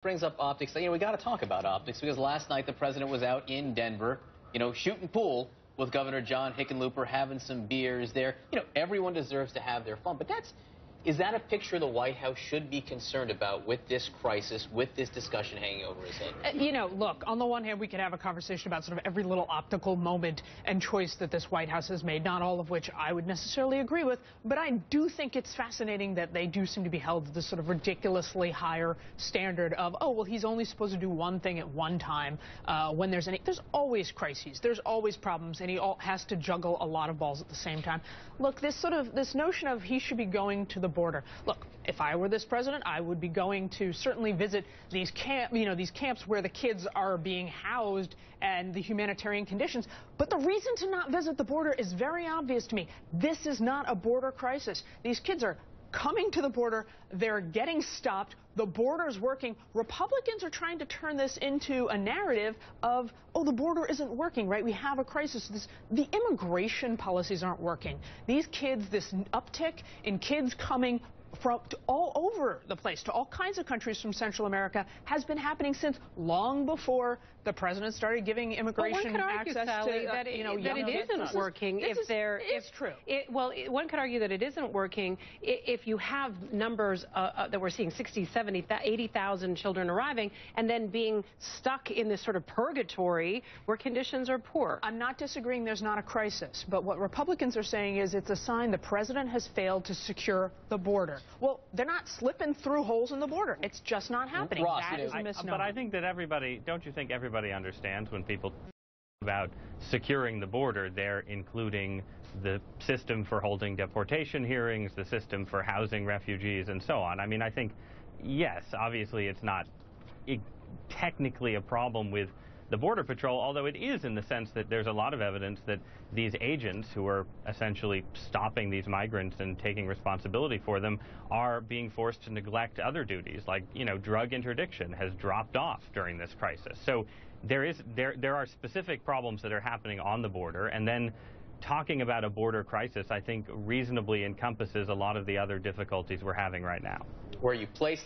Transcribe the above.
Brings up optics. We got to talk about optics because last night the president was out in Denver, shooting pool with Governor John Hickenlooper, having some beers there. Everyone deserves to have their fun, but is that a picture the White House should be concerned about with this crisis, with this discussion hanging over his head? Look, on the one hand, we could have a conversation about sort of every little optical moment and choice that this White House has made, not all of which I would necessarily agree with, but I do think it's fascinating that they do seem to be held to this sort of ridiculously higher standard of, oh, well, he's only supposed to do one thing at one time when there's always crises, there's always problems, and he has to juggle a lot of balls at the same time. Look, this notion of he should be going to the border. Look, if I were this president, I would be going to certainly visit these camps where the kids are being housed and the humanitarian conditions. But the reason to not visit the border is very obvious to me. This is not a border crisis. These kids are coming to the border. They're getting stopped. The border's working. Republicans are trying to turn this into a narrative of, oh, the border isn't working, right? We have a crisis. The immigration policies aren't working. These kids, this uptick in kids coming from all over the place, to all kinds of countries from Central America, has been happening since long before the president started giving immigration access to that it isn't working. It's true. One could argue that it isn't working if you have numbers that we're seeing 60, 70, 80,000 children arriving and then being stuck in this sort of purgatory where conditions are poor. I'm not disagreeing there's not a crisis, but what Republicans are saying is it's a sign the president has failed to secure the border. Well, they're not slipping through holes in the border. It's just not happening. Ross, that is a misnomer. But I think that don't you think everybody understands when people talk about securing the border, they're including the system for holding deportation hearings, the system for housing refugees, and so on. I mean, I think, yes, obviously it's not technically a problem with the Border Patrol, although it is in the sense that there's a lot of evidence that these agents who are essentially stopping these migrants and taking responsibility for them are being forced to neglect other duties, like, drug interdiction has dropped off during this crisis. So there are specific problems that are happening on the border, and then talking about a border crisis, I think, reasonably encompasses a lot of the other difficulties we're having right now. Where you place